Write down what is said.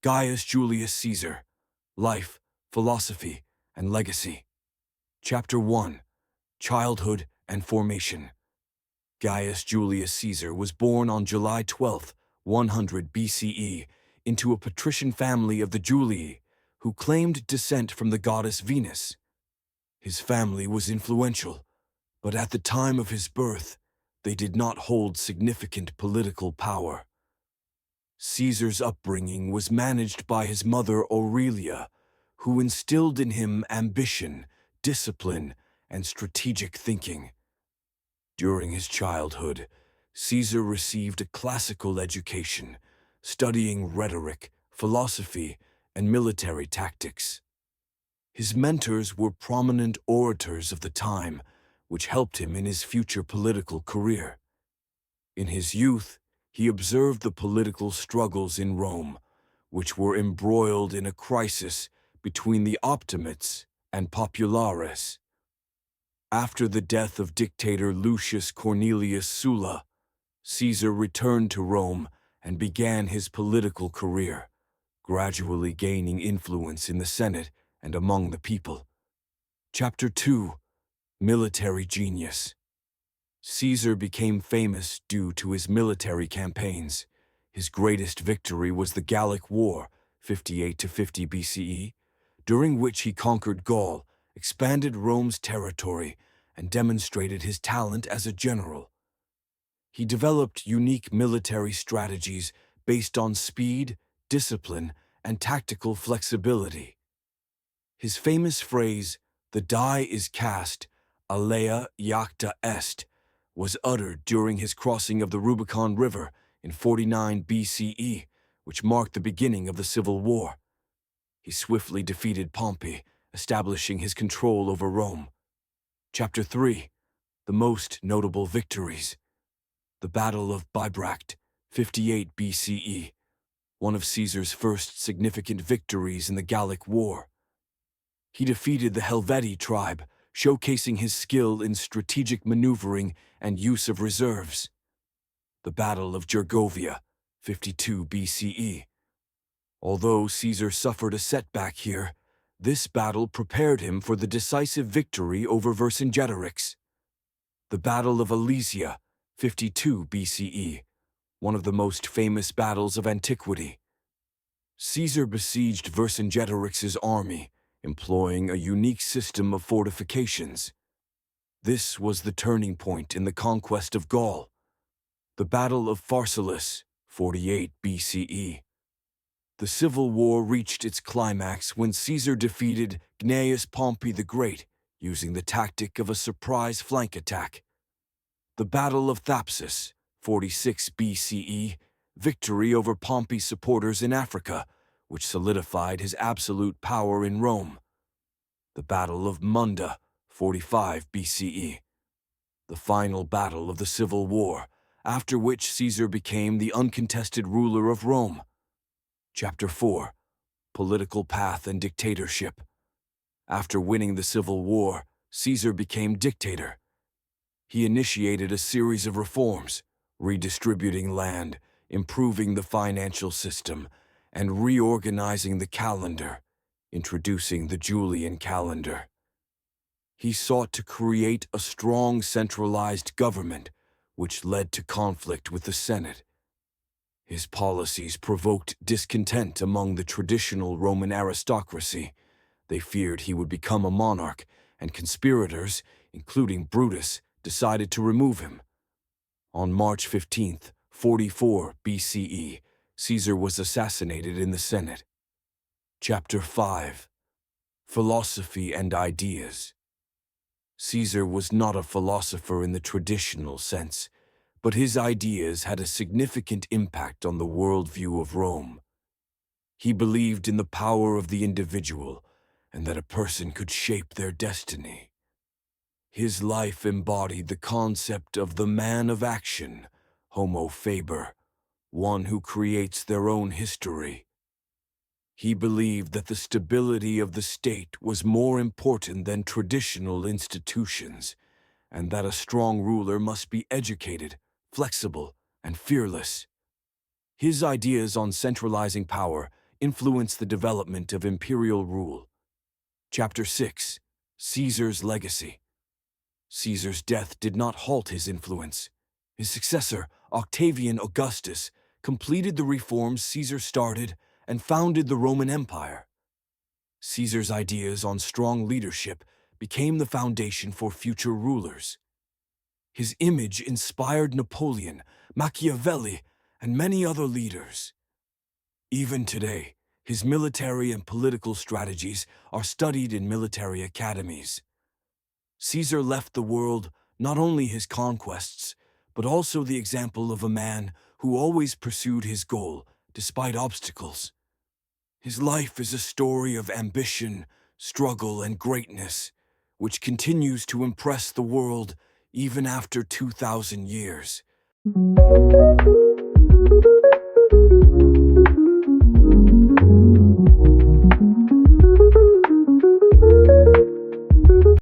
Gaius Julius Caesar, Life, Philosophy, and Legacy. Chapter 1. Childhood and Formation. Gaius Julius Caesar was born on July 12, 100 BCE, into a patrician family of the Julii, who claimed descent from the goddess Venus. His family was influential, but at the time of his birth, they did not hold significant political power. Caesar's upbringing was managed by his mother Aurelia, who instilled in him ambition, discipline, and strategic thinking. During his childhood, Caesar received a classical education, studying rhetoric, philosophy, and military tactics. His mentors were prominent orators of the time, which helped him in his future political career. In his youth, he observed the political struggles in Rome, which were embroiled in a crisis between the Optimates and Populares. After the death of dictator Lucius Cornelius Sulla, Caesar returned to Rome and began his political career, gradually gaining influence in the Senate and among the people. Chapter 2. Military Genius. Caesar became famous due to his military campaigns. His greatest victory was the Gallic War, 58 to 50 BCE, during which he conquered Gaul, expanded Rome's territory, and demonstrated his talent as a general. He developed unique military strategies based on speed, discipline, and tactical flexibility. His famous phrase, "The die is cast, alea iacta est," was uttered during his crossing of the Rubicon River in 49 BCE, which marked the beginning of the Civil War. He swiftly defeated Pompey, establishing his control over Rome. Chapter 3. The most notable victories. The Battle of Bibracte, 58 BCE, one of Caesar's first significant victories in the Gallic War. He defeated the Helvetii tribe, showcasing his skill in strategic maneuvering and use of reserves. The Battle of Gergovia, 52 BCE. Although Caesar suffered a setback here, this battle prepared him for the decisive victory over Vercingetorix. The Battle of Alesia, 52 BCE, one of the most famous battles of antiquity. Caesar besieged Vercingetorix's army, employing a unique system of fortifications. This was the turning point in the conquest of Gaul. The Battle of Pharsalus, 48 BCE. The Civil War reached its climax when Caesar defeated Gnaeus Pompey the Great, using the tactic of a surprise flank attack. The Battle of Thapsus, 46 BCE, victory over Pompey's supporters in Africa, which solidified his absolute power in Rome. The Battle of Munda, 45 BCE. The final battle of the Civil War, after which Caesar became the uncontested ruler of Rome. Chapter 4. Political Path and Dictatorship. After winning the Civil War, Caesar became dictator. He initiated a series of reforms, redistributing land, improving the financial system, and reorganizing the calendar, introducing the Julian calendar. He sought to create a strong centralized government, which led to conflict with the Senate. His policies provoked discontent among the traditional Roman aristocracy. They feared he would become a monarch, and conspirators, including Brutus, decided to remove him. On March 15, 44 BCE, Caesar was assassinated in the Senate. Chapter 5. Philosophy and Ideas. Caesar was not a philosopher in the traditional sense, but his ideas had a significant impact on the worldview of Rome. He believed in the power of the individual and that a person could shape their destiny. His life embodied the concept of the man of action, Homo faber, one who creates their own history. He believed that the stability of the state was more important than traditional institutions, and that a strong ruler must be educated, flexible, and fearless. His ideas on centralizing power, influenced the development of imperial rule. Chapter 6. Caesar's Legacy. Caesar's death did not halt his influence. His successor, Octavian Augustus, completed the reforms Caesar started and founded the Roman Empire. Caesar's ideas on strong leadership became the foundation for future rulers. His image inspired Napoleon, Machiavelli, and many other leaders. Even today, his military and political strategies are studied in military academies. Caesar left the world not only his conquests, but also the example of a man who always pursued his goal despite obstacles. His life is a story of ambition, struggle, and greatness, which continues to impress the world even after 2,000 years.